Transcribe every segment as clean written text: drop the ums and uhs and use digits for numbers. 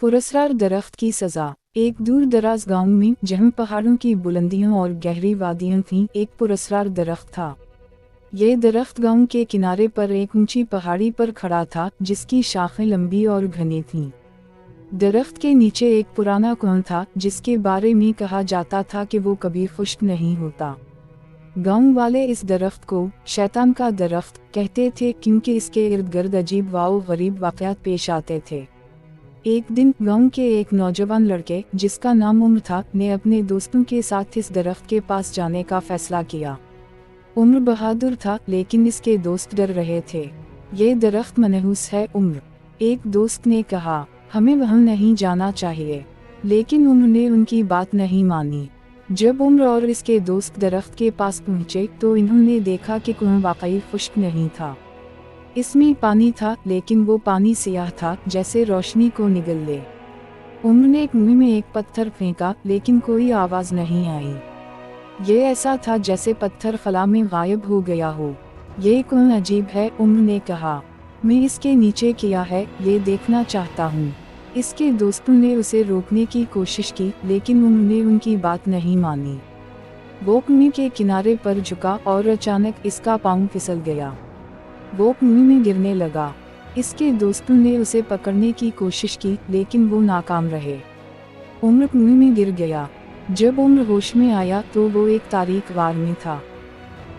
पुरस्कार दरख्त की सज़ा। एक दूर दराज गांव में जहां पहाड़ों की बुलंदियों और गहरी वादियां थीं, एक पुरस्कार दरख्त था। ये दरख्त गांव के किनारे पर एक ऊंची पहाड़ी पर खड़ा था, जिसकी शाखें लंबी और घनी थीं। दरख्त के नीचे एक पुराना कुआं था, जिसके बारे में कहा जाता था कि वो कभी खुश्क नहीं होता। गांव वाले इस दरख्त को शैतान का दरख्त कहते थे, क्योंकि इसके इर्द गिर्द अजीब व गरीब वाक़यात पेश आते थे। एक दिन गांव के एक नौजवान लड़के, जिसका नाम उम्र था, ने अपने दोस्तों के साथ इस दरख्त के पास जाने का फैसला किया। उम्र बहादुर था, लेकिन इसके दोस्त डर रहे थे। ये दरख्त मनहूस है उम्र, एक दोस्त ने कहा, हमें वहाँ नहीं जाना चाहिए। लेकिन उम्र ने उनकी बात नहीं मानी। जब उम्र और इसके दोस्त दरख्त के पास पहुँचे तो इन्होंने देखा कि कुआं वाकई खुश्क नहीं था। इसमें पानी था, लेकिन वो पानी सियाह था, जैसे रोशनी को निगल ले। उम्र ने मुंह में एक पत्थर फेंका, लेकिन कोई आवाज़ नहीं आई। ये ऐसा था जैसे पत्थर खला में गायब हो गया हो। ये कुआं अजीब है, उम्र ने कहा। मैं इसके नीचे किया है, ये देखना चाहता हूँ। इसके दोस्तों ने उसे रोकने की कोशिश की, लेकिन उम्र ने उनकी बात नहीं मानी। वो कुएं के किनारे पर झुका और अचानक इसका पाँव फिसल गया। वो कुएं में गिरने लगा। इसके दोस्तों ने उसे पकड़ने की कोशिश की, लेकिन वो नाकाम रहे। उम्र कुएं में गिर गया। जब उम्र होश में आया तो वो एक तारीक गार में था।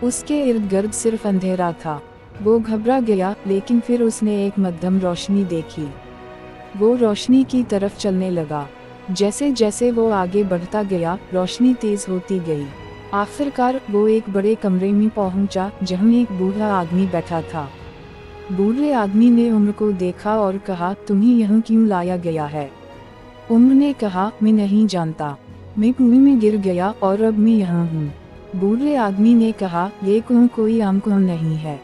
उसके इर्द गिर्द सिर्फ अंधेरा था। वो घबरा गया, लेकिन फिर उसने एक मध्यम रोशनी देखी। वो रोशनी की तरफ चलने लगा। जैसे जैसे वो आगे बढ़ता गया, रोशनी तेज होती गई। आखिरकार वो एक बड़े कमरे में पहुंचा, जहां एक बूढ़ा आदमी बैठा था। बूढ़े आदमी ने उम्र को देखा और कहा, तुम्हें यहाँ क्यों लाया गया है? उम्र ने कहा, मैं नहीं जानता। मैं कुएं में गिर गया और अब मैं यहाँ हूँ। बूढ़े आदमी ने कहा, ये कुआं कोई आम कुआं नहीं है।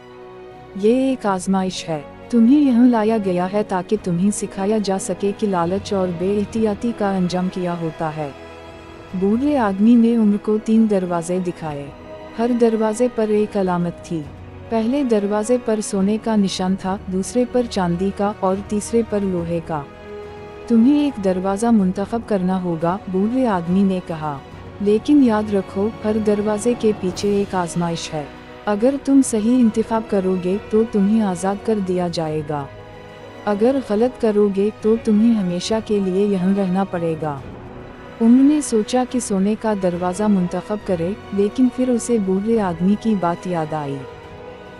ये एक आजमाइश है। तुम्हें यहाँ लाया गया है ताकि तुम्हें सिखाया जा सके कि लालच और बेएहतियाती का अंजाम क्या होता है। बूढ़े आदमी ने उम्र को 3 दरवाजे दिखाए। हर दरवाजे पर एक अलामत थी। पहले दरवाजे पर सोने का निशान था, दूसरे पर चांदी का और तीसरे पर लोहे का। तुम्हें एक दरवाज़ा मुंतखब करना होगा, बूढ़े आदमी ने कहा। लेकिन याद रखो, हर दरवाजे के पीछे एक आजमाइश है। अगर तुम सही इंतखाब करोगे तो तुम्हें आज़ाद कर दिया जाएगा। अगर गलत करोगे तो तुम्हें हमेशा के लिए यहाँ रहना पड़ेगा। उम्र ने सोचा कि सोने का दरवाज़ा मुंतखब करे, लेकिन फिर उसे बूढ़े आदमी की बात याद आई।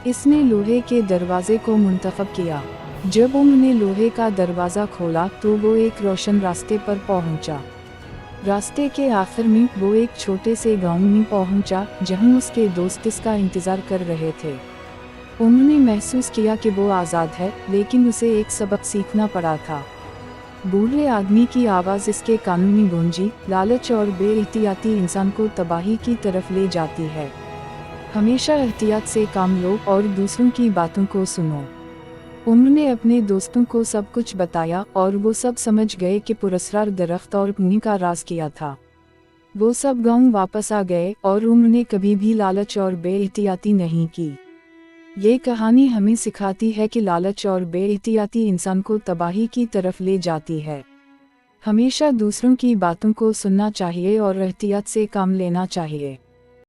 इसने लोहे के दरवाजे को मुंतखब किया। जब उम्र ने लोहे का दरवाज़ा खोला तो वो एक रोशन रास्ते पर पहुंचा। रास्ते के आखिर में वो एक छोटे से गांव में पहुंचा, जहां उसके दोस्त इसका इंतज़ार कर रहे थे। उम्र ने महसूस किया कि वो आज़ाद है, लेकिन उसे एक सबक सीखना पड़ा था। बूढ़े आदमी की आवाज़ इसके कानों में गूंजी, लालच और बेएहतियाती इंसान को तबाही की तरफ ले जाती है। हमेशा एहतियात से काम लो और दूसरों की बातों को सुनो। उम्र ने अपने दोस्तों को सब कुछ बताया और वो सब समझ गए कि पुरस्कार दरख्त और कुएं का राज किया था। वो सब गांव वापस आ गए और उम्र ने कभी भी लालच और बेएहतियाती नहीं की। ये कहानी हमें सिखाती है कि लालच और बेएहतियाती इंसान को तबाही की तरफ ले जाती है। हमेशा दूसरों की बातों को सुनना चाहिए और एहतियात से काम लेना चाहिए।